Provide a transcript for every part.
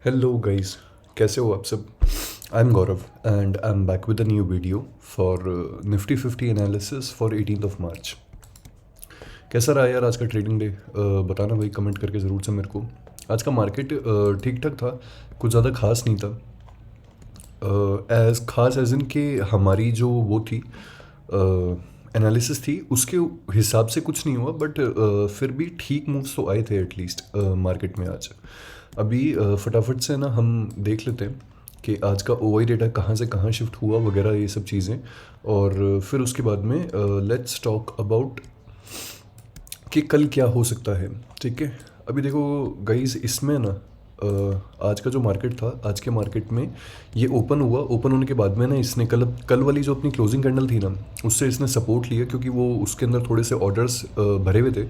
Hello guys, कैसे हो आप सब। I am Gaurav and I am back with a new video for Nifty 50 analysis for 18th of March. कैसा रहा यार आज का ट्रेडिंग डे? बताना भाई, कमेंट करके ज़रूर से मेरे को। आज का मार्केट ठीक ठाक था, कुछ ज़्यादा खास नहीं था। एज खास एज इन कि हमारी जो वो थी एनालिसिस थी उसके हिसाब से कुछ नहीं हुआ, बट फिर भी ठीक मूव्स तो आए थे एटलीस्ट मार्केट में आज। अभी फटाफट से ना हम देख लेते हैं कि आज का ओआई डेटा कहाँ से कहाँ शिफ्ट हुआ वगैरह ये सब चीज़ें। और फिर उसके बाद में लेट्स टॉक अबाउट कि कल क्या हो सकता है। ठीक है, अभी देखो गाइस, इसमें ना आज का जो मार्केट था, आज के मार्केट में ये ओपन हुआ। ओपन होने के बाद में ना इसने कल वाली जो अपनी क्लोजिंग कैंडल थी ना, उससे इसने सपोर्ट लिया, क्योंकि वो उसके अंदर थोड़े से ऑर्डर्स भरे हुए थे,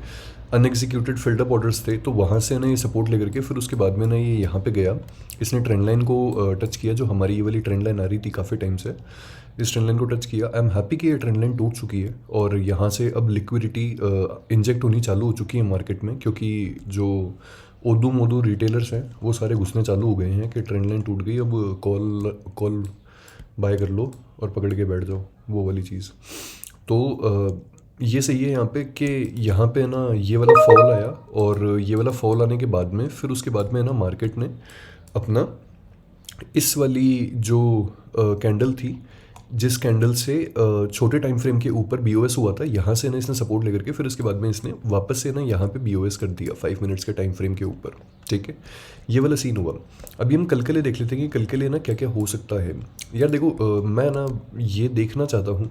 अनएग्जीक्यूटेड फिल्डअप ऑर्डर्स थे, तो वहाँ से ना ये सपोर्ट लेकर के फिर उसके बाद में ना ये यहाँ पे गया। इसने ट्रेंड लाइन को टच किया, जो हमारी ये वाली ट्रेंड लाइन आ रही थी काफ़ी टाइम से। इस ट्रेंड लाइन को टच किया। आई एम हैप्पी कि ये ट्रेंड लाइन टूट चुकी है और यहाँ से अब लिक्विडिटी इंजेक्ट होनी चालू हो चुकी है मार्केट में, क्योंकि जो ओदू मोदू रिटेलर्स हैं वो सारे घुसने चालू हो गए हैं कि ट्रेंड लाइन टूट गई, अब कॉल कॉल बाय कर लो और पकड़ के बैठ जाओ, वो वाली चीज़। तो ये सही है यहाँ पे कि यहाँ पे ना ये वाला फॉल आया, और ये वाला फॉल आने के बाद में फिर उसके बाद में ना मार्केट ने अपना इस वाली जो कैंडल थी, जिस कैंडल से छोटे टाइम फ्रेम के ऊपर बीओएस हुआ था, यहाँ से ना इसने सपोर्ट लेकर के फिर उसके बाद में इसने वापस से ना यहाँ पे बीओएस कर दिया 5 मिनट्स के टाइम फ्रेम के ऊपर। ठीक है, ये वाला सीन हुआ। अभी हम कल के लिए देख लेते हैं कि कल के लिए ना क्या क्या हो सकता है। यार देखो, मैं ना ये देखना चाहता हूँ,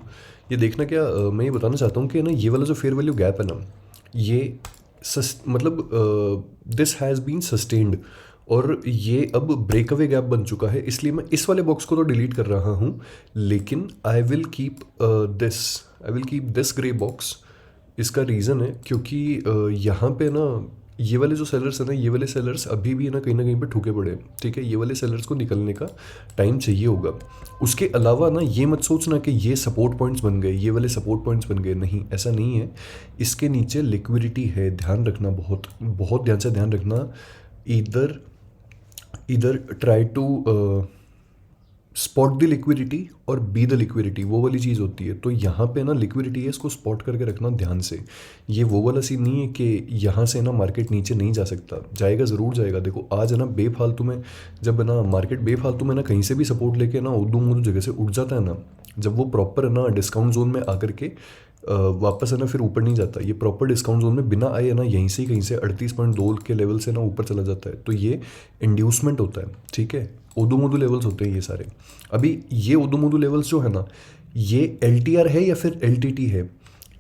ये देखना क्या, मैं ये बताना चाहता हूँ कि ना ये वाला जो फेयर वैल्यू गैप है ना, ये मतलब दिस हैज़ बीन सस्टेन्ड, और ये अब ब्रेकअवे गैप बन चुका है, इसलिए मैं इस वाले बॉक्स को तो डिलीट कर रहा हूँ, लेकिन this I will keep this grey box. इसका रीज़न है क्योंकि यहाँ पे ना ये वाले जो सेलर्स हैं ना, ये वाले सेलर्स अभी भी ना कहीं पे ठुके पड़े हैं। ठीक है, ये वाले सेलर्स को निकलने का टाइम चाहिए होगा। उसके अलावा ना ये मत सोचना कि ये सपोर्ट पॉइंट्स बन गए, ये वाले सपोर्ट पॉइंट्स बन गए, नहीं, ऐसा नहीं है। इसके नीचे लिक्विडिटी है, ध्यान रखना, बहुत बहुत ध्यान से ध्यान रखना। इधर इधर try to spot the liquidity और बी द लिक्विडिटी, वो वाली चीज़ होती है। तो यहाँ पे ना लिक्विडिटी है, इसको स्पॉट करके रखना ध्यान से। ये वो वाला सीन नहीं है कि यहाँ से ना मार्केट नीचे नहीं जा सकता, जाएगा, ज़रूर जाएगा। देखो आज है ना बेफालतू में, जब ना मार्केट बेफालतू में ना कहीं से भी सपोर्ट लेके ना उदू मुदू जगह से उठ जाता है ना, जब वो प्रॉपर है ना डिस्काउंट जोन में आकर के वापस है ना फिर ऊपर नहीं जाता, ये प्रॉपर डिस्काउंट जोन में बिना आए है ना यहीं से ही कहीं से 38.2 के लेवल से ना ऊपर चला जाता है, तो ये इंड्यूसमेंट होता है। ठीक है, ओदू मोदू लेवल्स होते हैं ये सारे। अभी ये ओदू मोदू लेवल्स जो है ना, ये एल है या फिर एल है,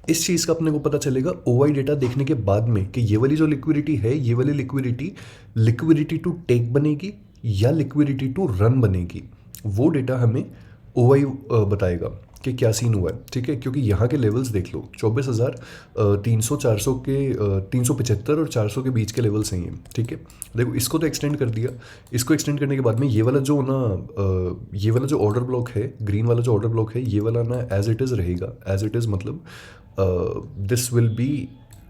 इस चीज़ का अपने को पता चलेगा ओवाई डेटा देखने के बाद में, कि ये वाली जो लिक्विडिटी है, ये वाली लिक्विडिटी लिक्विडिटी टू टेक बनेगी या लिक्विडिटी टू रन बनेगी, वो डेटा हमें ओवाई बताएगा कि क्या सीन हुआ है। ठीक है, क्योंकि यहाँ के लेवल्स देख लो, 24,300 400 के 375 और 400 के बीच के लेवल्स हैं ये। ठीक है, देखो इसको तो एक्सटेंड कर दिया। इसको एक्सटेंड करने के बाद में ये वाला जो ना ये वाला जो ऑर्डर ब्लॉक है, ग्रीन वाला जो ऑर्डर ब्लॉक है, ये वाला ना एज इट इज़ रहेगा। एज इट इज़ मतलब this will be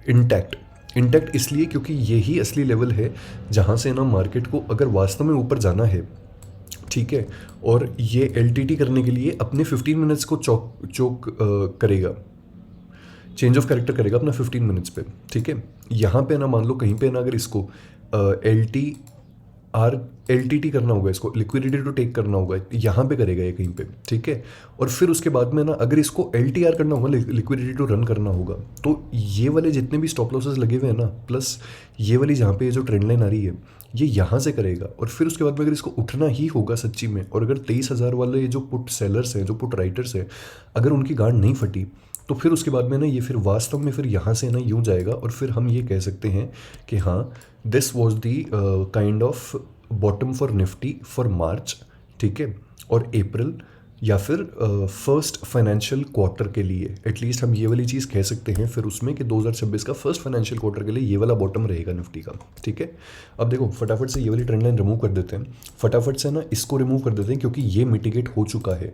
intact. Intact इसलिए क्योंकि यही असली लेवल है जहाँ से ना मार्केट को अगर वास्तव में ऊपर जाना है। ठीक है, और ये एल करने के लिए अपने 15 मिनट्स को चौक चौक करेगा, चेंज ऑफ कैरेक्टर करेगा अपना 15 मिनट्स पे। ठीक है, यहाँ पे ना मान लो कहीं पे ना अगर इसको एल टी करना होगा, इसको लिक्विडिटी टू टेक करना होगा, यहाँ पे करेगा ये कहीं पे। ठीक है, और फिर उसके बाद में ना अगर इसको एल करना होगा, लिक्विडिटी टू रन करना होगा, तो ये वाले जितने भी स्टॉप लॉसेस लगे हुए हैं ना, प्लस ये वाली जहाँ पे जो ट्रेंड लाइन आ रही है, ये यहाँ से करेगा। और फिर उसके बाद में अगर इसको उठना ही होगा सच्ची में, और अगर 23,000 वाले जो पुट सेलर्स हैं, जो पुट राइटर्स हैं, अगर उनकी गांड नहीं फटी, तो फिर उसके बाद में ना ये फिर वास्तव में फिर यहाँ से ना यूँ जाएगा, और फिर हम ये कह सकते हैं कि हाँ, this was the kind of bottom for Nifty for March. ठीक है, और अप्रैल या फिर फर्स्ट फाइनेंशियल क्वार्टर के लिए एटलीस्ट हम ये वाली चीज़ कह सकते हैं फिर उसमें कि 2026 का फर्स्ट फाइनेंशियल क्वार्टर के लिए ये वाला बॉटम रहेगा निफ्टी का। ठीक है, अब देखो फटाफट से ये वाली ट्रेंड लाइन रिमूव कर देते हैं, फटाफट से ना इसको रिमूव कर देते हैं, क्योंकि ये मिटिगेट हो चुका है।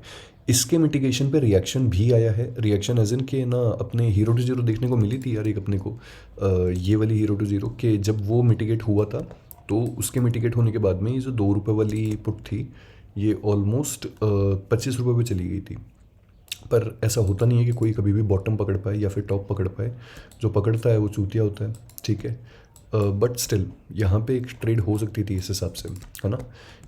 इसके मिटिगेशन पे रिएक्शन भी आया है। रिएक्शन एज इन के ना अपने हीरो टू जीरो देखने को मिली थी यार एक अपने को, ये वाली हीरो टू जीरो, के जब वो मिटिगेट हुआ था तो उसके मिटिगेट होने के बाद में ये जो 2 रुपये वाली पुट थी ये ऑलमोस्ट 25 रुपये पे चली गई थी। पर ऐसा होता नहीं है कि कोई कभी भी बॉटम पकड़ पाए या फिर टॉप पकड़ पाए। जो पकड़ता है वो चूतिया होता है, ठीक है। बट स्टिल यहाँ पे एक ट्रेड हो सकती थी इस हिसाब से, है ना।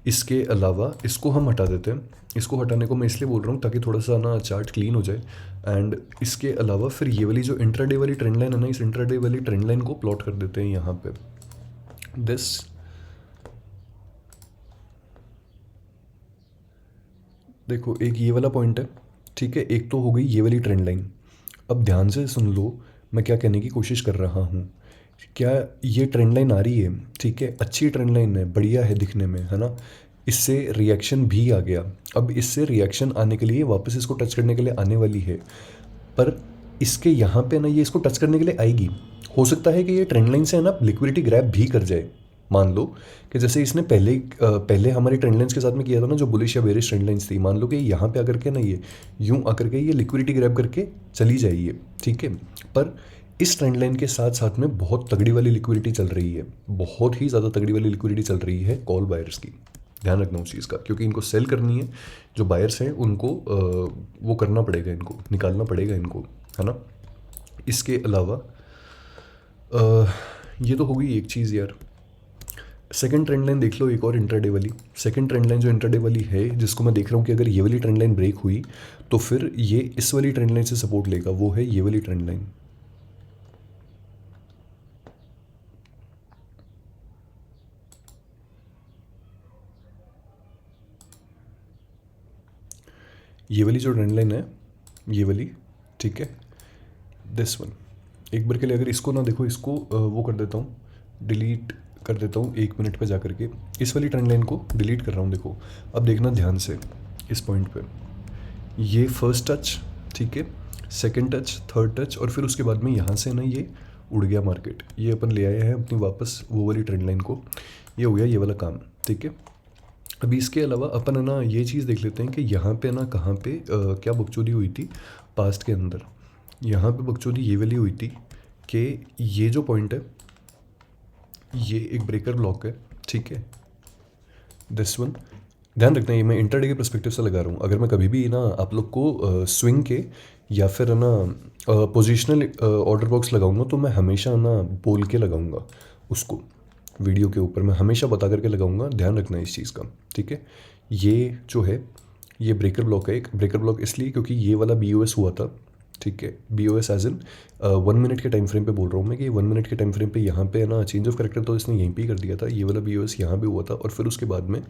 इसके अलावा इसको हम हटा देते हैं। इसको हटाने को मैं इसलिए बोल रहा हूँ ताकि थोड़ा सा ना चार्ट क्लीन हो जाए। एंड इसके अलावा फिर ये वाली जो इंट्राडे वाली ट्रेंड लाइन है ना, इस इंट्राडे वाली ट्रेंड लाइन को प्लॉट कर देते हैं यहाँ पे। दिस देखो, एक ये वाला पॉइंट है, ठीक है। एक तो हो गई ये वाली ट्रेंड लाइन। अब ध्यान से सुन लो मैं क्या कहने की कोशिश कर रहा हूँ। क्या ये ट्रेंड लाइन आ रही है, ठीक है, अच्छी ट्रेंड लाइन है, बढ़िया है दिखने में, है ना। इससे रिएक्शन भी आ गया। अब इससे रिएक्शन आने के लिए वापस इसको टच करने के लिए आने वाली है। पर इसके यहाँ पे ना ये इसको टच करने के लिए आएगी। हो सकता है कि ये ट्रेंड लाइन से है ना लिक्विडिटी ग्रैब भी कर जाए। मान लो कि जैसे इसने पहले हमारी ट्रेंड लाइन्स के साथ में किया था ना, जो बुलिश या बेरिश ट्रेंड लाइन्स थी। मान लो कि यहाँ पे आकर के ना ये यूँ आकर के ये लिक्विडिटी ग्रैब करके चली जाइए, ठीक है। पर इस ट्रेंड लाइन के साथ साथ में बहुत तगड़ी वाली लिक्विडिटी चल रही है, बहुत ही ज़्यादा तगड़ी वाली लिक्विडिटी चल रही है कॉल बायर्स की। ध्यान रखना उस चीज़ का, क्योंकि इनको सेल करनी है। जो बायर्स हैं उनको वो करना पड़ेगा, इनको निकालना पड़ेगा इनको, है ना। इसके अलावा ये तो हो गई एक चीज़ यार। सेकंड ट्रेंड लाइन देख लो, एक और इंट्राडे वाली। सेकंड ट्रेंड लाइन जो इंट्राडे वाली है, जिसको मैं देख रहा हूँ कि अगर ये वाली ट्रेंड लाइन ब्रेक हुई तो फिर ये इस वाली ट्रेंड लाइन से सपोर्ट लेगा, वो है ये वाली ट्रेंड लाइन। ये वाली जो ट्रेंड लाइन है, ये वाली, ठीक है, दिस वन। एक बार के लिए अगर इसको ना देखो, इसको वो कर देता हूँ, डिलीट कर देता हूँ 1 मिनट पे जा करके। इस वाली ट्रेंड लाइन को डिलीट कर रहा हूँ। देखो अब देखना ध्यान से इस पॉइंट पे, ये फर्स्ट टच, ठीक है, सेकंड टच, थर्ड टच, और फिर उसके बाद में यहाँ से ना ये उड़ गया मार्केट। ये अपन ले आए हैं अपनी वापस वो वाली ट्रेंड लाइन को। ये हो गया ये वाला काम, ठीक है। अभी इसके अलावा अपन है ना ये चीज़ देख लेते हैं कि यहाँ पे ना कहाँ पे क्या बकचोदी हुई थी पास्ट के अंदर। यहाँ पे बकचोदी ये वाली हुई थी कि ये जो पॉइंट है ये एक ब्रेकर ब्लॉक है, ठीक है, दिस वन। ध्यान रखना ये मैं इंटरडे के पर्सपेक्टिव से लगा रहा हूँ। अगर मैं कभी भी ना आप लोग को स्विंग के या फिर है ना पोजिशनल ऑर्डर बॉक्स लगाऊंगा तो मैं हमेशा ना बोल के लगाऊंगा उसको। वीडियो के ऊपर मैं हमेशा बता करके लगाऊंगा, ध्यान रखना इस चीज़ का, ठीक है। ये जो है ये ब्रेकर ब्लॉक है। एक ब्रेकर ब्लॉक इसलिए क्योंकि ये वाला BOS हुआ था, ठीक है। BOS एज इन 1 मिनट के टाइम फ्रेम पे बोल रहा हूँ मैं कि 1 मिनट के टाइम फ्रेम पे यहाँ पे है ना चेंज ऑफ कैरेक्टर तो इसने यहीं पे ही कर दिया था। ये वाला BOS यहाँ पे हुआ था और फिर उसके बाद में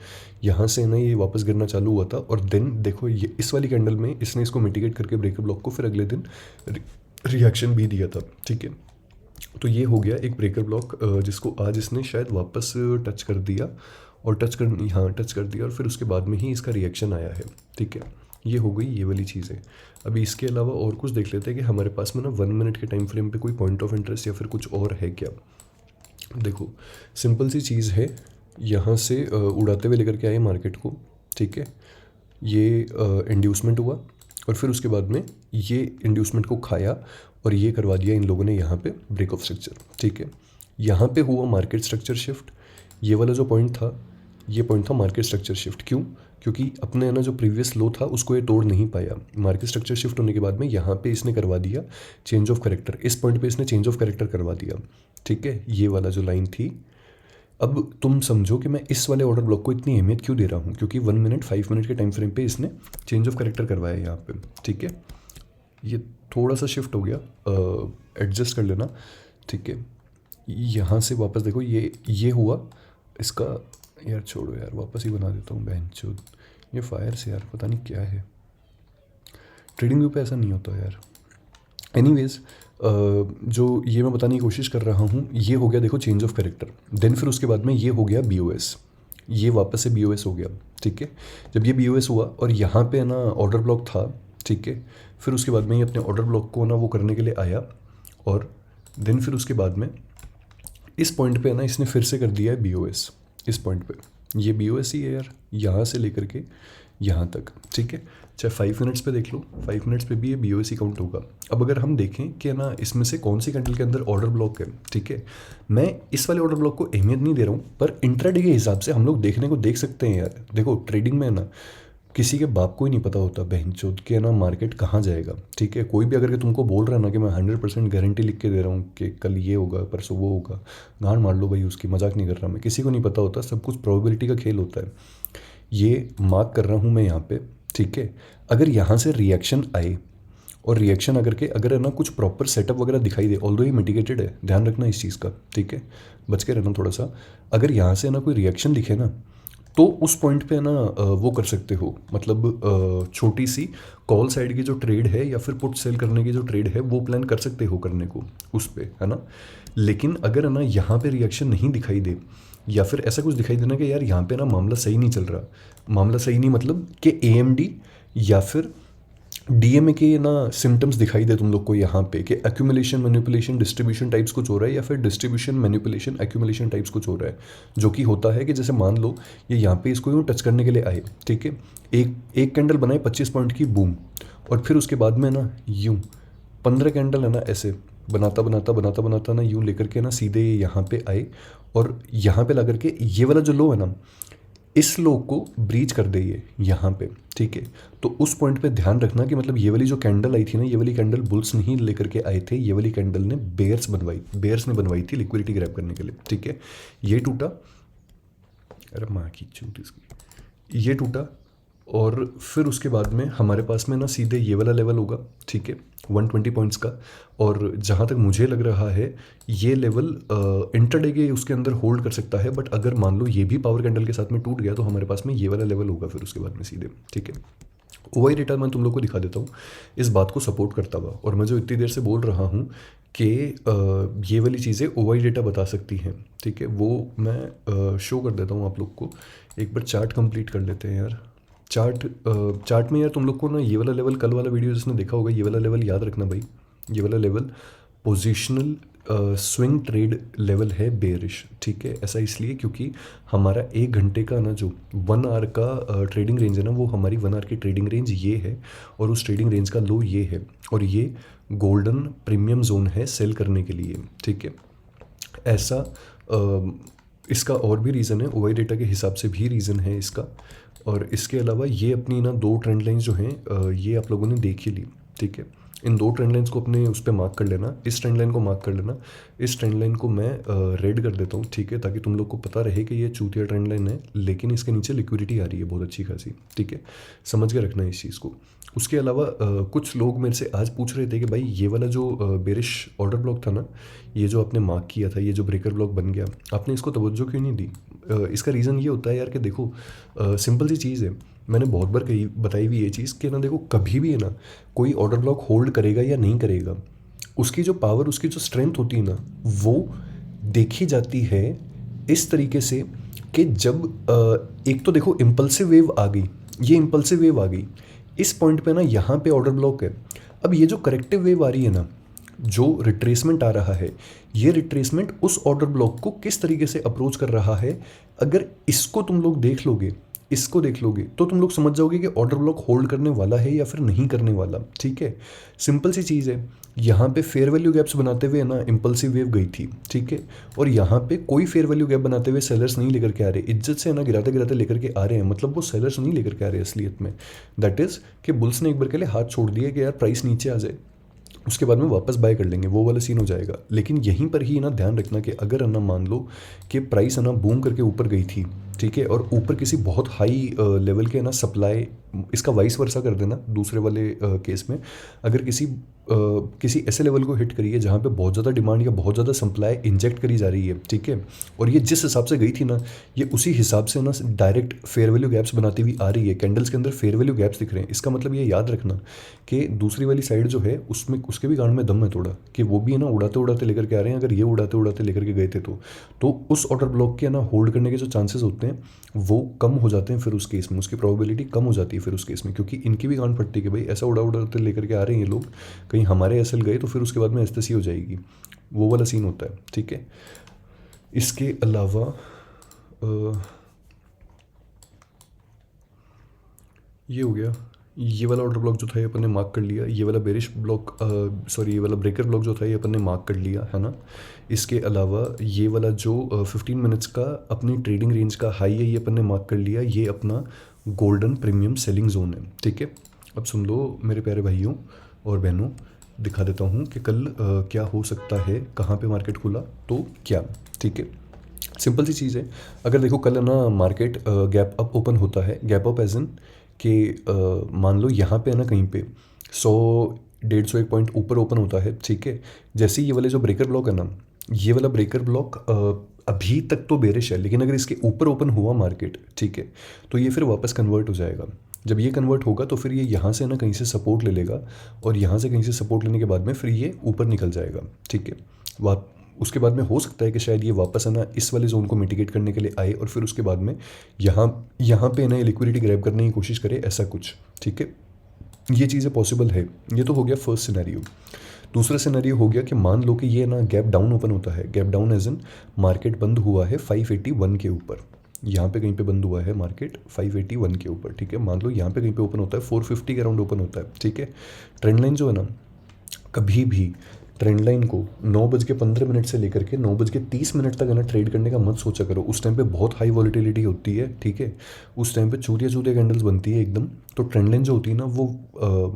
यहाँ से ना ये वापस गिरना चालू हुआ था। और देन देखो ये इस वाली कैंडल में इसने इसको मिटिगेट करके ब्रेकर ब्लॉक को फिर अगले दिन रिएक्शन भी दिया था, ठीक है। तो ये हो गया एक ब्रेकर ब्लॉक जिसको आज इसने शायद वापस टच कर दिया और टच कर दिया और फिर उसके बाद में ही इसका रिएक्शन आया है, ठीक है। ये हो गई ये वाली चीज़ें। अभी इसके अलावा और कुछ देख लेते हैं कि हमारे पास में ना 1 मिनट के टाइम फ्रेम पे कोई पॉइंट ऑफ इंटरेस्ट या फिर कुछ और है क्या। देखो सिंपल सी चीज़ है, यहाँ से उड़ाते हुए लेकर के आए मार्केट को, ठीक है। ये इंड्यूसमेंट हुआ और फिर उसके बाद में ये इंड्यूसमेंट को खाया और ये करवा दिया इन लोगों ने यहाँ पे ब्रेक ऑफ स्ट्रक्चर, ठीक है। यहाँ पे हुआ मार्केट स्ट्रक्चर शिफ्ट। ये वाला जो पॉइंट था ये पॉइंट था मार्केट स्ट्रक्चर शिफ्ट। क्यों? क्योंकि अपने ना जो प्रीवियस लो था उसको ये तोड़ नहीं पाया। मार्केट स्ट्रक्चर शिफ्ट होने के बाद में यहाँ पे इसने करवा दिया चेंज ऑफ कैरेक्टर। इस पॉइंट पे इसने चेंज ऑफ कैरेक्टर करवा दिया, ठीक है। ये वाला जो लाइन थी, अब तुम समझो कि मैं इस वाले ऑर्डर ब्लॉक को इतनी अहमियत क्यों दे रहा हूँ, क्योंकि 1 मिनट 5 मिनट के टाइम फ्रेम पे इसने चेंज ऑफ कैरेक्टर करवाया यहाँ पे, ठीक है। ये थोड़ा सा शिफ्ट हो गया, एडजस्ट कर लेना, ठीक है। यहाँ से वापस देखो ये हुआ इसका, यार छोड़ो यार, वापस ही बना देता हूँ बहनचोद। ये फायर से यार पता नहीं क्या है, ट्रेडिंग व्यू पे ऐसा नहीं होता यार। एनीवेज जो ये मैं बताने की कोशिश कर रहा हूँ, ये हो गया देखो चेंज ऑफ कैरेक्टर। देन फिर उसके बाद में ये हो गया BOS, ये वापस से BOS हो गया, ठीक है। जब ये BOS हुआ और यहाँ पे ना ऑर्डर ब्लॉक था, ठीक है। फिर उसके बाद में ये अपने ऑर्डर ब्लॉक को ना वो करने के लिए आया और देन फिर उसके बाद में इस पॉइंट पे ना इसने फिर से कर दिया है BOS इस पॉइंट पे, ये BOSE है यार, यहाँ से लेकर के यहाँ तक, ठीक है। चाहे 5 मिनट्स पे देख लो, 5 मिनट्स पे भी ये BOSE काउंट होगा। अब अगर हम देखें कि ना इसमें से कौन सी कैंडल के अंदर ऑर्डर ब्लॉक है, ठीक है, मैं इस वाले ऑर्डर ब्लॉक को अहमियत नहीं दे रहा हूँ, पर इंट्राडे के हिसाब से हम लोग देखने को देख सकते हैं यार। देखो ट्रेडिंग में ना किसी के बाप को ही नहीं पता होता बहन चोद के ना मार्केट कहाँ जाएगा, ठीक है। कोई भी अगर के तुमको बोल रहा है ना कि मैं 100% गारंटी लिख के दे रहा हूँ कि कल ये होगा परसों वो होगा, गांड मार लो भाई उसकी, मजाक नहीं कर रहा मैं। किसी को नहीं पता होता, सब कुछ प्रोबेबिलिटी का खेल होता है। ये मार्क कर रहा हूँ मैं यहाँ पे, ठीक है। अगर यहाँ से रिएक्शन आए और रिएक्शन अगर है ना कुछ प्रॉपर सेटअप वगैरह दिखाई दे, ऑल्दो ये मिटिगेटेड है, ध्यान रखना इस चीज़ का, ठीक है, बच के रहना थोड़ा सा। अगर यहाँ से ना कोई रिएक्शन दिखे ना, तो उस पॉइंट पे ना वो कर सकते हो, मतलब छोटी सी कॉल साइड की जो ट्रेड है या फिर पुट सेल करने की जो ट्रेड है वो प्लान कर सकते हो करने को उस पे, है ना। लेकिन अगर है ना यहाँ पे रिएक्शन नहीं दिखाई दे, या फिर ऐसा कुछ दिखाई देना कि यार यहाँ पे ना मामला सही नहीं चल रहा, मामला सही नहीं मतलब कि AMD या फिर DMA के ना सिम्टम्स दिखाई दे तुम लोग को यहाँ पे कि एक्यूमुलेशन मैनिपुलेशन डिस्ट्रीब्यूशन टाइप्स कुछ हो रहा है, या फिर डिस्ट्रीब्यूशन मैनिपुलेशन एक्यूमुलेशन टाइप्स कुछ हो रहा है, जो कि होता है कि जैसे मान लो ये यहाँ पे इसको यूँ टच करने के लिए आए, ठीक है, एक कैंडल बनाए 25 पॉइंट की, बूम, और फिर उसके बाद में ना यूँ 15 कैंडल है ना ऐसे बनाता बनाता बनाता बनाता ना यूँ लेकर के ना सीधे यहाँ पे आए, और यहाँ पे ला करके ये वाला जो लो है ना, इस लो को ब्रीच कर दे ये यहाँ पे, ठीक है। तो उस पॉइंट पे ध्यान रखना कि मतलब ये वाली जो कैंडल आई थी ना, ये वाली कैंडल बुल्स नहीं लेकर के आए थे, ये वाली कैंडल ने बेयर्स ने बनवाई थी लिक्विडिटी ग्रैब करने के लिए, ठीक है। ये टूटा, अरे माँ की चूत इसकी, ये टूटा, और फिर उसके बाद में हमारे पास में ना सीधे ये वाला लेवल होगा, ठीक है, 120 पॉइंट्स का। और जहाँ तक मुझे लग रहा है ये लेवल इंटरडे के उसके अंदर होल्ड कर सकता है, बट अगर मान लो ये भी पावर कैंडल के साथ में टूट गया तो हमारे पास में ये वाला लेवल होगा फिर उसके बाद में सीधे, ठीक है। OI डेटा मैं तुम लोग को दिखा देता हूँ इस बात को सपोर्ट करता हुआ, और मैं जो इतनी देर से बोल रहा हूँ कि ये वाली चीज़ें OI डेटा बता सकती हैं, ठीक है, वो मैं शो कर देता हूँ आप लोग को। एक बार चार्ट कंप्लीट कर लेते हैं यार। चार्ट में यार तुम लोग को ना ये वाला लेवल, कल वाला वीडियो जिसने देखा होगा, ये वाला लेवल याद रखना भाई, ये वाला level positional swing trade level है बेरिश, ठीक है। ऐसा इसलिए क्योंकि हमारा 1 घंटे का ना जो 1 आवर का ट्रेडिंग रेंज है ना, वो हमारी 1 आवर की ट्रेडिंग रेंज ये है, और उस ट्रेडिंग रेंज का लो ये है, और ये गोल्डन प्रीमियम जोन है सेल करने के लिए, ठीक है। ऐसा इसका और भी रीज़न है, OI डेटा के हिसाब से भी रीज़न है इसका। और इसके अलावा ये अपनी ना 2 ट्रेंड लाइंस जो हैं ये आप लोगों ने देख ही ली, ठीक है। इन 2 ट्रेंड लाइंस को अपने उस पर मार्क कर लेना, इस ट्रेंड लाइन को मार्क कर लेना, इस ट्रेंड लाइन को मैं रेड कर देता हूँ, ठीक है, ताकि तुम लोग को पता रहे कि ये चूतिया ट्रेंड लाइन है, लेकिन इसके नीचे लिक्विडिटी आ रही है बहुत अच्छी खासी, ठीक है। समझ के रखना है इस चीज़ को। उसके अलावा कुछ लोग मेरे से आज पूछ रहे थे कि भाई ये वाला जो बेरिश ऑर्डर ब्लॉक था ना, ये जो आपने मार्क किया था, ये जो ब्रेकर ब्लॉक बन गया, आपने इसको तवज्जो क्यों नहीं दी? इसका रीज़न ये होता है यार कि देखो सिंपल सी चीज़ है, मैंने बहुत बार कही बताई हुई ये चीज़ कि ना देखो कभी भी है ना कोई ऑर्डर ब्लॉक होल्ड करेगा या नहीं करेगा, उसकी जो पावर, उसकी जो स्ट्रेंथ होती है ना, वो देखी जाती है इस तरीके से कि जब एक तो देखो इम्पल्सिव वेव आ गई, ये इम्पल्सिव वेव आ गई इस पॉइंट पे ना, यहाँ पे ऑर्डर ब्लॉक है। अब ये जो करेक्टिव वेव आ रही है ना, जो रिट्रेसमेंट आ रहा है, ये रिट्रेसमेंट उस ऑर्डर ब्लॉक को किस तरीके से अप्रोच कर रहा है, अगर इसको तुम लोग देख लोगे, इसको देख लोगे तो तुम लोग समझ जाओगे कि ऑर्डर ब्लॉक होल्ड करने वाला है या फिर नहीं करने वाला, ठीक है। सिंपल सी चीज़ है, यहाँ पे फेयर वैल्यू गैप्स बनाते हुए ना इम्पल्सिव वेव गई थी, ठीक है, और यहाँ पे कोई फेयर वैल्यू गैप बनाते हुए सेलर्स नहीं लेकर के आ रहे, इज्जत से ना गिराते गिराते लेकर के आ रहे हैं, मतलब वो सेलर्स नहीं लेकर के आ रहे असलियत में। दैट इज़ कि बुल्स ने एक बार के लिए हाथ छोड़ दिया कि यार प्राइस नीचे आ जाए, उसके बाद में वापस बाय कर लेंगे, वो वाला सीन हो जाएगा। लेकिन यहीं पर ही ना ध्यान रखना कि अगर है ना मान लो कि प्राइस है ना बूम करके ऊपर गई थी, ठीक है, और ऊपर किसी बहुत हाई लेवल के ना सप्लाई, इसका वाइस वर्सा कर देना दूसरे वाले केस में, अगर किसी ऐसे लेवल को हिट करिए जहाँ पे बहुत ज़्यादा डिमांड या बहुत ज़्यादा सप्लाई इंजेक्ट करी जा रही है, ठीक है, और ये जिस हिसाब से गई थी ना, ये उसी हिसाब से ना डायरेक्ट फेयर वैल्यू गैप्स बनाती हुई आ रही है, कैंडल्स के अंदर फेयर वैल्यू गैप्स दिख रहे हैं। इसका मतलब ये याद रखना कि दूसरी वाली साइड जो है उसमें उसके भी गांड में दम है थोड़ा, कि वो भी है ना उड़ाते उड़ाते लेकर के आ रहे हैं, अगर ये उड़ाते उड़ाते लेकर के गए थे तो उस ऑर्डर ब्लॉक के ना होल्ड करने के जो चांसेस होते हैं वो कम हो जाते हैं फिर उस केस में, उसकी प्रोबेबिलिटी कम हो जाती है फिर उस केस में, क्योंकि इनकी भी गांड फटती है कि भाई ऐसा उड़ा उड़ाते लेकर के आ रहे हैं ये लोग, कहीं हमारे एसएल गए तो फिर उसके बाद में एसएससी हो जाएगी, वो वाला सीन होता है, ठीक है। इसके अलावा ये हो गया। ये वाला ऑर्डर ब्लॉक जो था ये अपन ने मार्क कर लिया। ये वाला बेरिश ब्लॉक सॉरी ये वाला ब्रेकर ब्लॉक जो था ये अपन ने मार्क कर लिया है ना। इसके अलावा ये वाला जो 15 मिनट्स का अपनी ट्रेडिंग रेंज का हाई है ये अपन ने मार्क कर लिया। ये अपना गोल्डन प्रीमियम सेलिंग जोन है, ठीक है। अब सुन लो मेरे प्यारे भाइयों और बहनों, दिखा देता हूँ कि कल क्या हो सकता है, कहाँ पे मार्केट खुला तो क्या, ठीक है। सिंपल सी चीज़ है। अगर देखो कल है ना मार्केट गैप अप ओपन होता है, गैप अप एज इन कि मान लो यहाँ पे है ना कहीं पे 100-150 एक पॉइंट ऊपर ओपन होता है, ठीक है। जैसे ये वाले जो ब्रेकर ब्लॉक है ना, ये वाला ब्रेकर ब्लॉक अभी तक तो बेरिश है, लेकिन अगर इसके ऊपर ओपन हुआ मार्केट, ठीक है, तो ये फिर वापस कन्वर्ट हो जाएगा। जब ये कन्वर्ट होगा तो फिर ये यहाँ से ना कहीं से सपोर्ट ले लेगा और यहाँ से कहीं से सपोर्ट लेने के बाद में फिर ये ऊपर निकल जाएगा, ठीक है। उसके बाद में हो सकता है कि शायद ये वापस है ना इस वाले जोन को मिटिगेट करने के लिए आए और फिर उसके बाद में यहाँ यहाँ पे ना लिक्विडिटी ग्रैब करने की कोशिश करे, ऐसा कुछ, ठीक है। ये चीज़ें पॉसिबल है। ये तो हो गया फर्स्ट सिनेरियो। दूसरा सिनेरियो हो गया कि मान लो कि ये ना गैप डाउन ओपन होता है। Gap down edge in market बंद हुआ है 581 के ऊपर, यहाँ पे कहीं पे बंद हुआ है मार्केट 581 के ऊपर, ठीक है। मान लो यहाँ पे कहीं पे ओपन होता है 450 के अराउंड ओपन होता है, ठीक है। ट्रेंड लाइन जो है ना, कभी भी ट्रेंड लाइन को 9:15 से लेकर के 9:30 तक है ना ट्रेड करने का मत सोचा करो। उस टाइम पे बहुत हाई वॉलिटिलिटी होती है, ठीक है। उस टाइम पे चूरिया चूरिया कैंडल्स बनती है एकदम। तो ट्रेंड लाइन जो होती है ना वो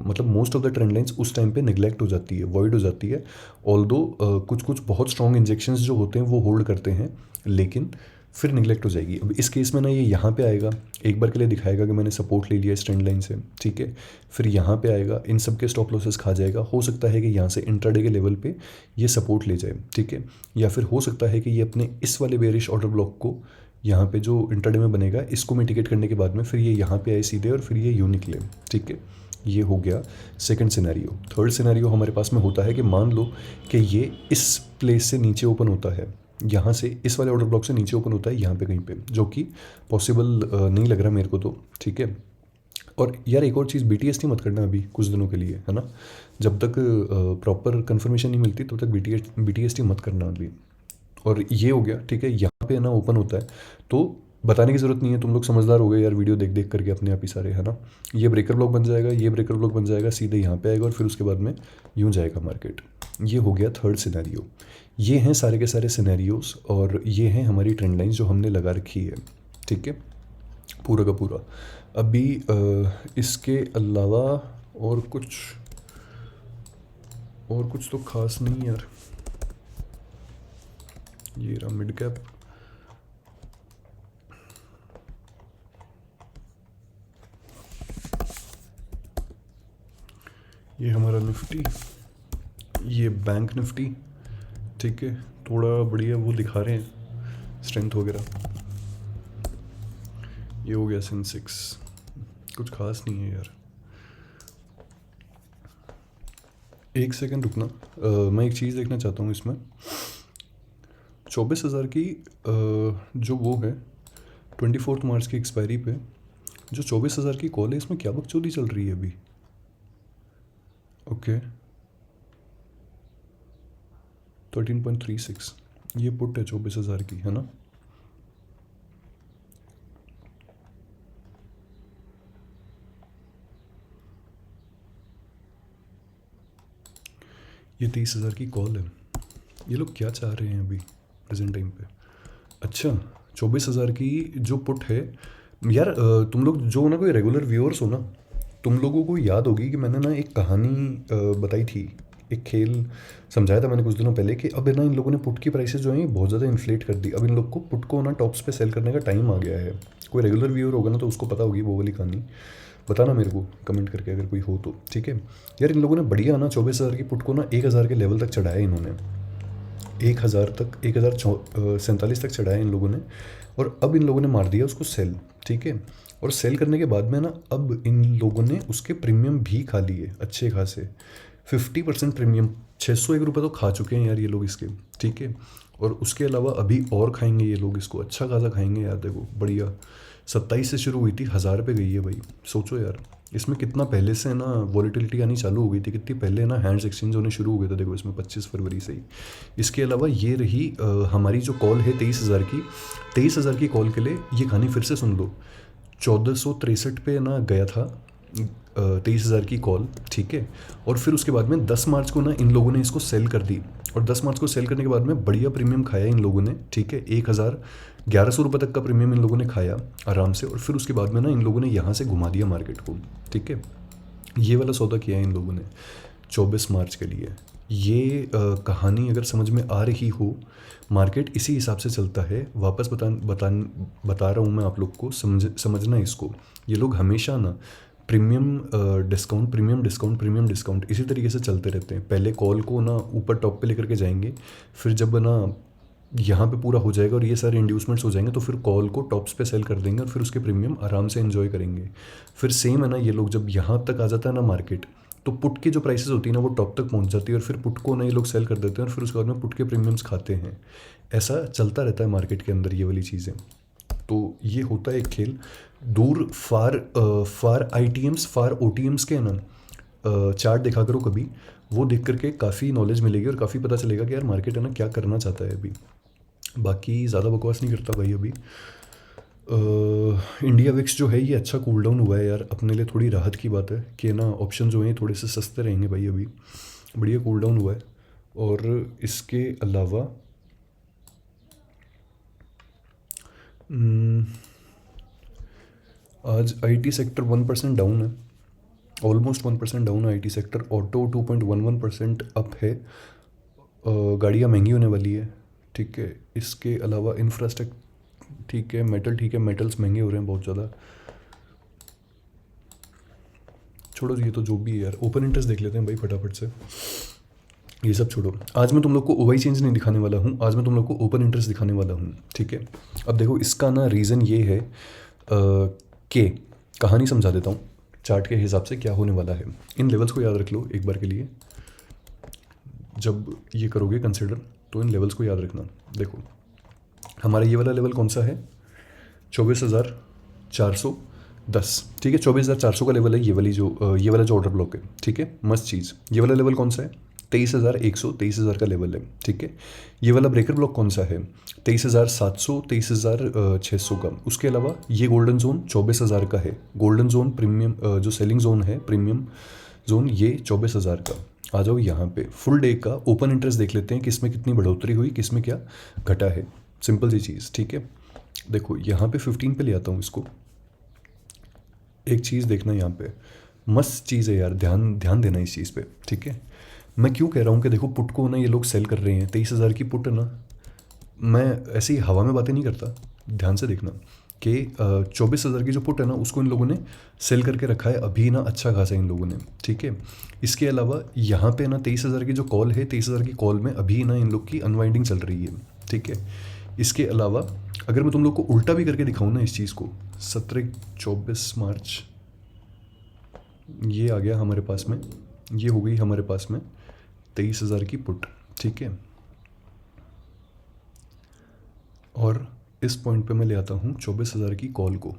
मतलब most of the trend lines उस टाइम पे निगलेक्ट हो जाती है, वॉइड हो जाती है। ऑल्दो कुछ कुछ बहुत स्ट्रॉन्ग इंजेक्शंस जो होते हैं वो होल्ड करते हैं, लेकिन फिर निगलेक्ट हो जाएगी। अब इस केस में ना ये यहाँ पे आएगा, एक बार के लिए दिखाएगा कि मैंने सपोर्ट ले लिया इस ट्रेंड लाइन से, ठीक है। फिर यहाँ पे आएगा, इन सब के स्टॉप लॉसेस खा जाएगा। हो सकता है कि यहाँ से इंट्राडे के लेवल पे ये सपोर्ट ले जाए, ठीक है। या फिर हो सकता है कि ये अपने इस वाले बेरिश ऑर्डर ब्लॉक को यहाँ पे जो इंट्राडे में बनेगा इसको मिटिगेट करने के बाद में फिर ये यहाँ पे आए सीधे और फिर ये यूं निकले, ठीक है। ये हो गया सेकंड सिनेरियो। थर्ड सिनेरियो हमारे पास में होता है कि मान लो कि ये इस प्लेस से नीचे ओपन होता है, यहाँ से इस वाले ऑर्डर ब्लॉक से नीचे ओपन होता है यहाँ पे कहीं पे, जो कि पॉसिबल नहीं लग रहा मेरे को तो, ठीक है। और यार एक और चीज़, BTST मत करना अभी कुछ दिनों के लिए, है ना। जब तक प्रॉपर कंफर्मेशन नहीं मिलती तब तक BTST मत करना अभी। और ये हो गया, ठीक है। यहाँ पे ना ओपन होता है तो बताने की ज़रूरत नहीं है, तुम लोग समझदार हो गए यार वीडियो देख देख करके अपने आप ही सारे, है ना। ये ब्रेकर ब्लॉक बन जाएगा, ये ब्रेकर ब्लॉक बन जाएगा, सीधे यहाँ पे आएगा और फिर उसके बाद में यूँ जाएगा मार्केट। ये हो गया थर्ड सिनेरियो। ये हैं सारे के सारे सिनेरियोस और ये हैं हमारी ट्रेंड लाइन्स जो हमने लगा रखी है, ठीक है, पूरा का पूरा। अभी इसके अलावा और कुछ तो खास नहीं यार। ये रहा मिड कैप, ये हमारा निफ्टी, ये बैंक निफ्टी, ठीक है, थोड़ा बढ़िया वो दिखा रहे हैं स्ट्रेंथ वगैरह। ये हो गया सेंसेक्स, कुछ खास नहीं है यार। एक सेकंड रुकना, मैं एक चीज़ देखना चाहता हूँ इसमें। 24,000 की जो वो है 24 मार्च की एक्सपायरी पे जो 24,000 की कॉल है, इसमें क्या बकचोदी चल रही है अभी। ओके 13.36 ये पुट है 24,000 की, है ना। ये 30,000 की कॉल है। ये लोग क्या चाह रहे हैं अभी प्रेजेंट टाइम पे। अच्छा 24,000 की जो पुट है यार, तुम लोग जो ना कोई रेगुलर व्यूअर्स हो ना, तुम लोगों को याद होगी कि मैंने ना एक कहानी बताई थी, एक खेल समझाया था मैंने कुछ दिनों पहले कि अब है ना इन लोगों ने पुट की प्राइसेस जो हैं ये बहुत ज़्यादा इन्फ्लेट कर दी। अब इन लोग को पुट को ना टॉप्स पे सेल करने का टाइम आ गया है। कोई रेगुलर व्यूअर होगा ना तो उसको पता होगी वो वाली कहानी। बताना मेरे को कमेंट करके अगर कोई हो तो, ठीक है। यार इन लोगों ने बढ़िया ना 24,000 की पुट को ना 1,000 के लेवल तक चढ़ाया इन्होंने, 1,000 तक, 1,047 तक चढ़ाया इन लोगों ने। और अब इन लोगों ने मार दिया उसको सेल, ठीक है। और सेल करने के बाद में ना अब इन लोगों ने उसके प्रीमियम भी खा लिए अच्छे खासे, 50% प्रीमियम, 601 रुपये तो खा चुके हैं यार ये लोग इसके, ठीक है। और उसके अलावा अभी और खाएंगे ये लोग इसको, अच्छा खासा खाएंगे यार। देखो बढ़िया 27 से शुरू हुई थी, 1,000 पे गई है भाई। सोचो यार इसमें कितना पहले से ना वॉलीटिलिटी आनी चालू हो गई थी, कितनी पहले ना हैंड्स एक्सचेंज होने शुरू हो गए थे। देखो इसमें 25 फरवरी से ही। इसके अलावा ये रही हमारी जो कॉल है 23,000 की, 23,000 की कॉल के लिए ये कहानी फिर से सुन लो। 1463 पे ना गया था 23,000 की कॉल, ठीक है। और फिर उसके बाद में 10 मार्च को ना इन लोगों ने इसको सेल कर दी, और 10 मार्च को सेल करने के बाद में बढ़िया प्रीमियम खाया इन लोगों ने, ठीक है। 1100 रुपये तक का प्रीमियम इन लोगों ने खाया आराम से, और फिर उसके बाद में ना इन लोगों ने यहाँ से घुमा दिया मार्केट को, ठीक है। ये वाला सौदा किया है इन लोगों ने 24 मार्च के लिए। ये कहानी अगर समझ में आ रही हो, मार्केट इसी हिसाब से चलता है। वापस बता रहा हूँ मैं आप लोग को, समझना इसको। ये लोग हमेशा ना premium discount, premium discount, premium discount इसी तरीके से चलते रहते हैं। पहले कॉल को ना ऊपर टॉप पे लेकर के जाएंगे, फिर जब ना यहाँ पे पूरा हो जाएगा और ये सारे इंड्यूसमेंट्स हो जाएंगे तो फिर कॉल को टॉप्स पे सेल कर देंगे और फिर उसके प्रीमियम आराम से एंजॉय करेंगे। फिर सेम है ना, ये लोग जब यहाँ तक आ जाता है ना मार्केट, तो पुट की जो प्राइसेस होती है ना वो टॉप तक पहुँच जाती है, और फिर पुट को ना ये लोग सेल कर देते हैं और फिर उसके बाद में पुट के प्रीमियम्स खाते हैं। ऐसा चलता रहता है मार्केट के अंदर ये वाली चीज़ें। तो ये होता है एक खेल। दूर फार ITMs, फार OTMs के ना चार्ट देखा करो कभी, वो देख करके काफ़ी नॉलेज मिलेगी और काफ़ी पता चलेगा कि यार मार्केट है ना क्या करना चाहता है अभी। बाकी ज़्यादा बकवास नहीं करता भाई अभी। इंडिया विक्स जो है ये अच्छा कूल डाउन हुआ है यार, अपने लिए थोड़ी राहत की बात है कि ना ऑप्शन जो हैं थोड़े से सस्ते रहेंगे भाई अभी। बढ़िया कूल डाउन हुआ है। और इसके अलावा आज IT सेक्टर 1% डाउन है, ऑलमोस्ट 1% डाउन है IT सेक्टर। ऑटो 2.11% अप है। गाड़ियाँ महंगी होने वाली है, ठीक है। इसके अलावा इंफ्रास्ट्रक्चर ठीक है, मेटल ठीक है, मेटल्स महंगे हो रहे हैं बहुत ज़्यादा। छोड़ो ये तो जो भी है यार, ओपन इंटरेस्ट देख लेते हैं भाई फटाफट से। ये सब छोड़ो, आज मैं तुम लोग को OI चेंज नहीं दिखाने वाला हूँ, आज मैं तुम लोग को ओपन इंटरेस्ट दिखाने वाला हूँ, ठीक है। अब देखो इसका ना रीज़न ये है कि कहानी समझा देता हूँ चार्ट के हिसाब से क्या होने वाला है। इन लेवल्स को याद रख लो एक बार के लिए, जब ये करोगे कंसिडर तो इन लेवल्स को याद रखना। देखो हमारा ये वाला लेवल कौन सा है, 24,410, ठीक है। 24,400 का लेवल है ये वाला जो ऑर्डर ब्लॉक है, ठीक है। मस्त चीज़। ये वाला लेवल कौन सा है, 23,100, 23,000 का लेवल है, ठीक है। ये वाला ब्रेकर ब्लॉक कौन सा है, 23,700, 23,600 का। उसके अलावा ये गोल्डन जोन 24,000 का है। गोल्डन जोन प्रीमियम जो सेलिंग जोन है, प्रीमियम जोन, ये 24,000 का। आ जाओ यहाँ पे फुल डे का ओपन इंटरेस्ट देख लेते हैं, किसमें कितनी बढ़ोतरी हुई, किसमें क्या घटा है। सिंपल सी चीज़, ठीक है। देखो यहाँ पे 15 पे ले आता हूँ इसको। एक चीज़ देखना यहाँ पे, मस्त चीज़ है यार, ध्यान देना इस चीज़ पे, ठीक है। मैं क्यों कह रहा हूँ कि देखो पुट को ना ये लोग सेल कर रहे हैं, 23,000 की पुट है ना। मैं ऐसी हवा में बातें नहीं करता, ध्यान से देखना कि 24,000 की जो पुट है ना उसको इन लोगों ने सेल करके रखा है अभी ना, अच्छा खासा इन लोगों ने, ठीक है। इसके अलावा यहाँ पे ना 23,000 की जो कॉल है, 23,000 की कॉल में अभी ना इन लोग की अनवाइंडिंग चल रही है, ठीक है। इसके अलावा अगर मैं तुम लोग को उल्टा भी करके दिखाऊँ ना इस चीज़ को, 24 मार्च ये आ गया हमारे पास में, ये हो गई हमारे पास में 23,000 की पुट, ठीक है। और इस पॉइंट पे मैं ले आता हूँ 24,000 की कॉल को,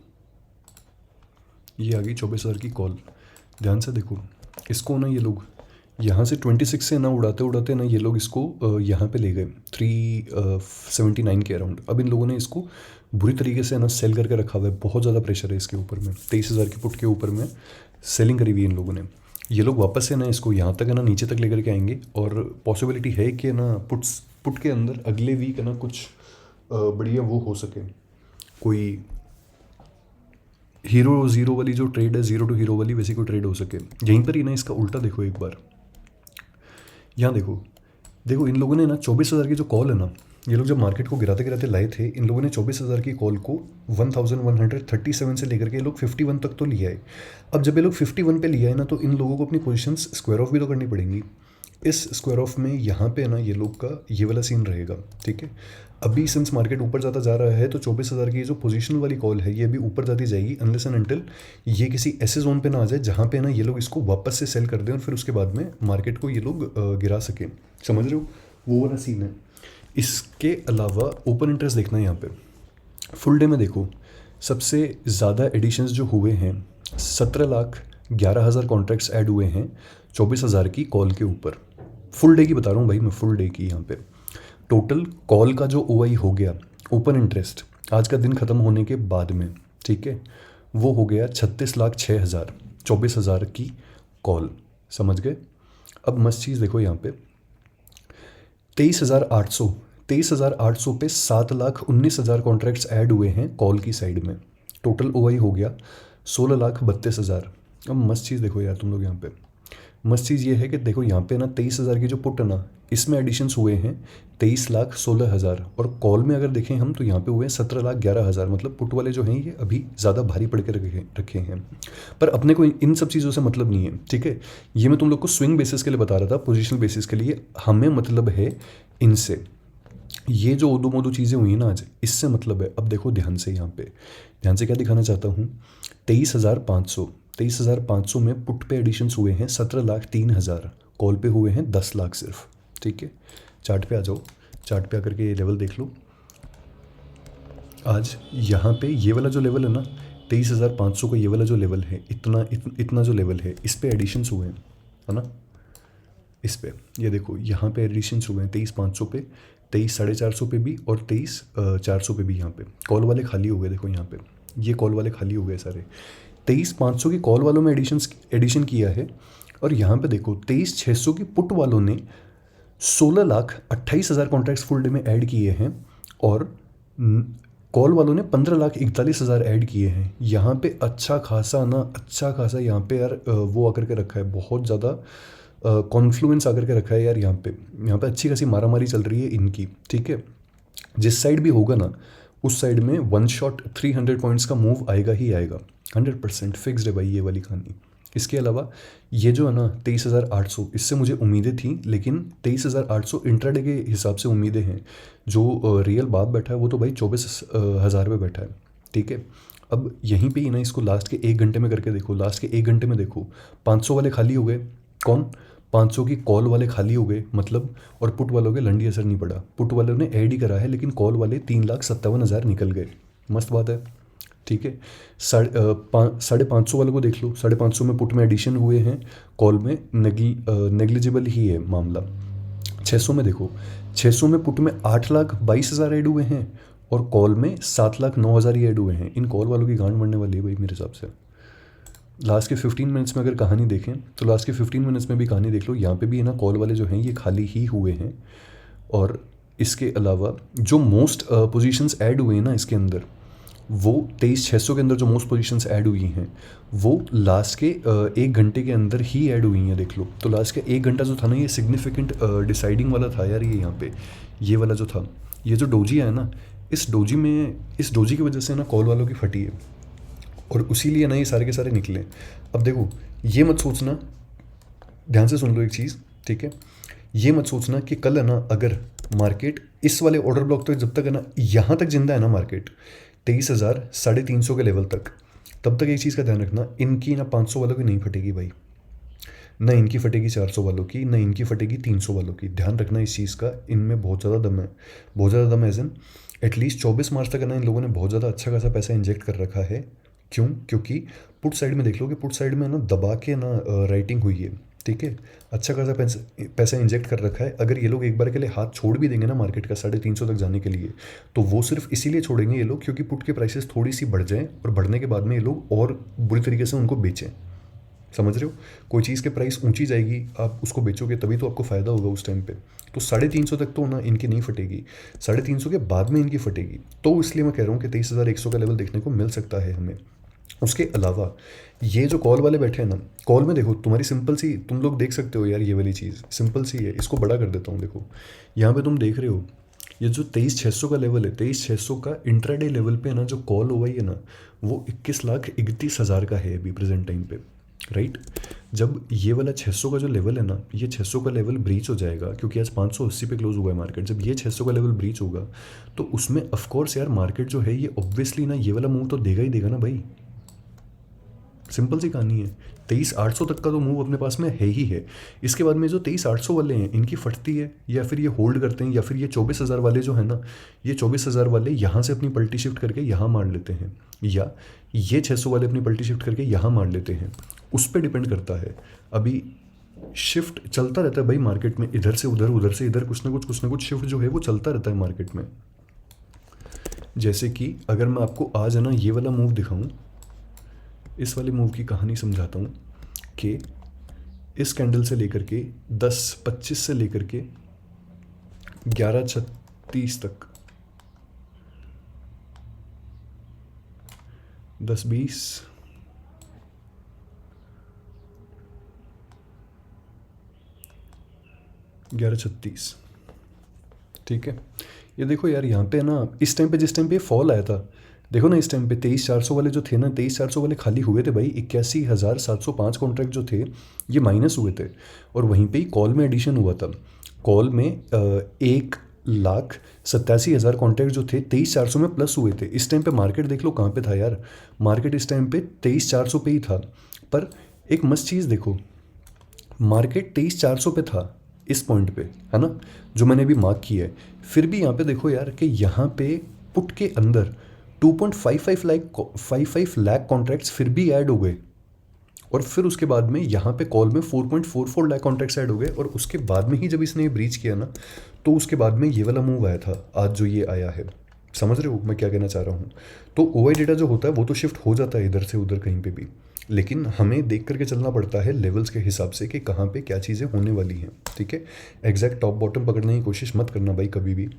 ये आ गई 24,000 की कॉल। ध्यान से देखो इसको ना, ये लोग यहाँ से 26 से ना उड़ाते उड़ाते ना ये लोग इसको यहाँ पे ले गए 379 के अराउंड। अब इन लोगों ने इसको बुरी तरीके से ना सेल करके रखा हुआ है, बहुत ज़्यादा प्रेशर है इसके ऊपर में। 23,000 की पुट के ऊपर में सेलिंग करी हुई है इन लोगों ने। ये लोग वापस से ना इसको यहाँ तक है ना नीचे तक लेकर के आएंगे, और पॉसिबिलिटी है कि ना पुट के अंदर अगले वीक है ना कुछ बढ़िया वो हो सके, कोई हीरो ज़ीरो वाली जो ट्रेड है, ज़ीरो टू हीरो वाली, वैसी कोई ट्रेड हो सके। यहीं पर ही ना इसका उल्टा देखो एक बार, यहाँ देखो इन लोगों ने ना 24,000 की जो कॉल है ना, ये लोग जब मार्केट को गिराते गिराते लाए थे, इन लोगों ने 24,000 की कॉल को 1137 से लेकर के ये लोग 51 तक तो लिया है। अब जब ये लोग 51 पे लिया है ना, तो इन लोगों को अपनी पोजीशंस स्क्वायर ऑफ भी तो करनी पड़ेंगी। इस स्क्वायर ऑफ में यहाँ पे ना ये लोग का ये वाला सीन रहेगा, ठीक है। अभी सिंस मार्केट ऊपर जाता जा रहा है तो 24,000 की जो पोजीशन वाली कॉल है ये अभी ऊपर जाती जाएगी, अनलेस एंड अनटिल ये किसी ऐसे जोन पे ना आ जाए जहाँ पे ना ये लोग इसको वापस से सेल कर दें और फिर उसके बाद में मार्केट को ये लोग गिरा सकें। समझ रहे हो, वो वाला सीन है। इसके अलावा ओपन इंटरेस्ट देखना है यहाँ पे, फुल डे में देखो सबसे ज़्यादा एडिशंस जो हुए हैं 17,11,000 कॉन्ट्रैक्ट्स ऐड हुए हैं 24,000 की कॉल के ऊपर। फुल डे की बता रहा हूँ भाई मैं, फुल डे की। यहाँ पे टोटल कॉल का जो OI हो गया, ओपन इंटरेस्ट आज का दिन ख़त्म होने के बाद में, ठीक है, वो हो गया 36,06,000, 24,000 की कॉल, समझ गए। अब मस्त चीज़ देखो यहाँ पे 23,800 पे 7,19,000 कॉन्ट्रैक्ट्स ऐड हुए हैं कॉल की साइड में। टोटल ओआई हो गया 16,32,000। अब मस्त चीज़ देखो यार तुम लोग यहाँ पे, मस्त चीज़ ये है कि देखो यहाँ पे ना 23,000 की जो पुट है ना, इसमें एडिशंस हुए हैं 23,16,000, और कॉल में अगर देखें हम तो यहाँ पे हुए हैं 17,11,000। मतलब पुट वाले जो हैं ये अभी ज़्यादा भारी पड़ के रखे हैं। पर अपने को इन सब चीज़ों से मतलब नहीं है, ठीक है। ये मैं तुम लोग को स्विंग बेसिस के लिए बता रहा था, पोजिशनल बेसिस के लिए हमें मतलब है इनसे। ये जो ओदो मोदो चीज़ें हुई ना आज, इससे मतलब है। अब देखो ध्यान से, यहाँ पे ध्यान से क्या दिखाना चाहता हूँ, 23,500 में पुट पे एडिशंस हुए हैं 17,03,000, कॉल पे हुए हैं 10 लाख सिर्फ, ठीक है। चार्ट पे आ जाओ, चार्ट पे आकर के ये लेवल देख लो। आज यहाँ पे ये वाला जो लेवल है ना 23,500 का, ये वाला जो लेवल है, इतना जो लेवल है, इस पे एडिशंस हुए हैं, है ना। इस पे ये देखो यहाँ पे एडिशंस हुए हैं 23,500 पे, 23,450 पे भी, और 23,400 पे भी। यहाँ पे कॉल वाले खाली हो गए, देखो यहाँ पे ये कॉल वाले खाली हो गए सारे। 23,500 की कॉल वालों में एडिशन किया है, और यहाँ पे देखो 23,600 की पुट वालों ने 16,28,000 कॉन्ट्रैक्ट्स फुल डे में ऐड किए हैं, और कॉल वालों ने 15,41,000 ऐड किए हैं। यहाँ पे अच्छा खासा यहाँ पे यार वो आकर के रखा है, बहुत ज़्यादा कॉन्फ्लुएंस आकर के रखा है यार। यहाँ पे अच्छी खासी मारामारी चल रही है इनकी, ठीक है। जिस साइड भी होगा ना, उस साइड में वन शॉट 300 पॉइंट्स का मूव आएगा ही आएगा, 100% फिक्स्ड है भाई ये वाली कहानी। इसके अलावा ये जो है ना 23,800, इससे मुझे उम्मीदें थी, लेकिन 23,800 इंट्राडे के हिसाब से उम्मीदें हैं। जो रियल बाप बैठा है वो तो भाई 24,000 पे बैठा है, ठीक है। अब यहीं पे ही ना इसको लास्ट के 1 घंटे में करके देखो, लास्ट के 1 घंटे में देखो 500 वाले खाली हो गए। कौन? 500 की कॉल वाले खाली हो गए मतलब, और पुट वालों के लंडी असर नहीं पड़ा। पुट वालों ने ऐड ही करा है, लेकिन कॉल वाले 3,57,000 निकल गए। मस्त बात है, ठीक है। 550 वालों को देख लो, 550 में पुट में एडिशन हुए हैं, कॉल में नेग्लिजिबल ही है मामला। 600 में देखो, 600 में पुट में 8,22,000 ऐड हुए हैं, और कॉल में 7,09,000 ही ऐड हुए हैं। इन कॉल वालों की गांड बढ़ने वाली है भाई मेरे हिसाब से। लास्ट के 15 मिनट्स में अगर कहानी देखें तो लास्ट के 15 मिनट्स में भी कहानी देख लो, यहाँ पे भी है ना कॉल वाले जो हैं ये खाली ही हुए हैं। और इसके अलावा जो मोस्ट पोजीशंस ऐड हुए हैं ना इसके अंदर, वो 23,600 के अंदर जो मोस्ट पोजीशंस ऐड हुई हैं वो लास्ट के 1 घंटे के अंदर ही ऐड हुई हैं। देख लो तो लास्ट का 1 घंटा जो था ना, ये सिग्निफिकेंट डिसाइडिंग वाला था यार। ये यहाँ पे ये वाला जो था, ये जो डोजी है ना, इस डोजी की वजह से ना कॉल वालों की फटी है, और उसी लिए ना ये सारे के सारे निकले। अब देखो ये मत सोचना, ध्यान से सुन लो एक चीज़, ठीक है। ये मत सोचना कि कल है ना अगर मार्केट इस वाले ऑर्डर ब्लॉक तक जब तक है ना, यहाँ तक जिंदा है ना मार्केट 23,000 350 के लेवल तक, तब तक एक चीज़ का ध्यान रखना, इनकी ना 500 वालों की नहीं फटेगी भाई, ना इनकी फटेगी 400 वालों की, ना इनकी फटेगी 300 वालों की। ध्यान रखना इस चीज़ का, इनमें बहुत ज़्यादा दम है, बहुत ज़्यादा दम है। एज इन एटलीस्ट 24 मार्च तक है ना इन लोगों ने बहुत ज़्यादा अच्छा खासा पैसा इंजेक्ट कर रखा है। क्यों? क्योंकि पुट साइड में देख लो कि पुट साइड में ना दबा के ना राइटिंग हुई है, ठीक है। अच्छा खासा पैसा इंजेक्ट कर रखा है। अगर ये लोग एक बार के लिए हाथ छोड़ भी देंगे ना मार्केट का 350 तक जाने के लिए, तो वो सिर्फ इसीलिए छोड़ेंगे ये लोग क्योंकि पुट के प्राइसेस थोड़ी सी बढ़ जाएं, और बढ़ने के बाद में ये लोग और बुरी तरीके से उनको बेचें। समझ रहे हो? कोई चीज़ के प्राइस ऊंची जाएगी, आप उसको बेचोगे तभी तो आपको फ़ायदा होगा उस टाइम पे। तो 350 तक तो ना इनकी नहीं फटेगी, 350 के बाद में इनकी फटेगी। तो इसलिए मैं कह रहा हूँ कि 23,100 का लेवल देखने को मिल सकता है हमें। उसके अलावा ये जो कॉल वाले बैठे हैं ना, कॉल में देखो तुम्हारी सिंपल सी, तुम लोग देख सकते हो यार, ये वाली चीज़ सिंपल सी है। इसको बड़ा कर देता हूँ, देखो यहाँ पे तुम देख रहे हो ये जो 23,600 का लेवल है, 23,600 का इंट्राडे लेवल पे ना जो कॉल हुआ है ना, वो 21,31,000 का है अभी प्रेजेंट टाइम पे, राइट। जब ये वाला 600 का जो लेवल है ना, ये 600 का लेवल ब्रीच हो जाएगा, क्योंकि आज 580 पे क्लोज हुआ है मार्केट। जब ये 600 का लेवल ब्रीच होगा तो उसमें ऑफकोर्स यार मार्केट जो है ये ऑब्वियसली ना ये वाला मूव तो देगा ही देगा ना भाई। सिंपल सी कहानी है। 23,800 तक का तो मूव अपने पास में है ही है। इसके बाद में जो 23,800 वाले हैं इनकी फटती है, या फिर ये होल्ड करते हैं, या फिर ये 24,000 वाले जो है ना, ये 24,000 वाले यहाँ से अपनी पलटी शिफ्ट करके यहाँ मार लेते हैं, या ये 600 वाले अपनी पलटी शिफ्ट करके यहाँ मार लेते हैं। उस पर डिपेंड करता है। अभी शिफ्ट चलता रहता है भाई मार्केट में, इधर से उधर से इधर, कुछ ना कुछ शिफ्ट जो है वो चलता रहता है मार्केट में। जैसे कि अगर मैं आपको आज है ना ये वाला मूव दिखाऊं, इस वाले मूव की कहानी समझाता हूँ कि इस कैंडल से लेकर के 10:25 से लेकर के 11:36 तक 10:20 11:36, ठीक है। ये देखो यार, यहाँ पे ना इस टाइम पे, जिस टाइम पे फॉल आया था, देखो ना इस टाइम पे 23,400 वाले जो थे ना, 23,400 वाले खाली हुए थे भाई। 81,705 कॉन्ट्रैक्ट जो थे ये माइनस हुए थे, और वहीं पे ही कॉल में एडिशन हुआ था। कॉल में 1,87,000 कॉन्ट्रैक्ट जो थे 23,400 में प्लस हुए थे। इस टाइम पे मार्केट देख लो कहाँ पे था यार, मार्केट इस टाइम पे 23,400 पे ही था। पर एक मस्त चीज़ देखो, मार्केट 23,400 पे था इस पॉइंट पे, है ना, जो मैंने अभी मार्क किया है। फिर भी यहाँ पे देखो यार कि यहाँ पे पुट के अंदर 2.55 लाख कॉन्ट्रैक्ट्स फिर भी ऐड हो गए, और फिर उसके बाद में यहाँ पे कॉल में 4.44 लाख कॉन्ट्रैक्ट्स ऐड हो गए, और उसके बाद में ही जब इसने ये ब्रीच किया ना, तो उसके बाद में ये वाला मूव आया था आज जो ये आया है। समझ रहे हो मैं क्या कहना चाह रहा हूँ? तो ओआई डेटा जो होता है वो तो शिफ्ट हो जाता है इधर से उधर कहीं पे भी, लेकिन हमें देख करके चलना पड़ता है लेवल्स के हिसाब से कि कहाँ पे क्या चीज़ें होने वाली हैं, ठीक है। एग्जैक्ट टॉप बॉटम पकड़ने की कोशिश मत करना भाई, कभी भी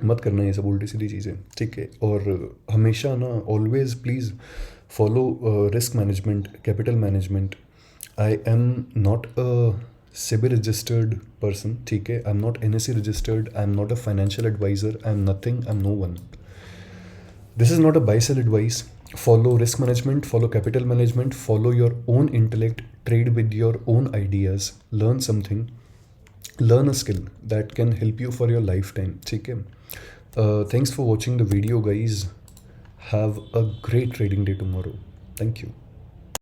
मत करना ये सब उल्टी सीधी चीज़ें, ठीक है। और हमेशा ना always please follow risk management, capital management. I am not a SEBI registered person, ठीक है। I am not NSE registered, I am not a financial advisor, I am nothing, I am no one. This is not a buy sell advice. Follow risk management, follow capital management, follow your own intellect, trade with your own ideas, learn something, learn a skill that can help you for your lifetime. ठीक है? Thanks for watching the video, guys. Have a great trading day tomorrow. Thank you.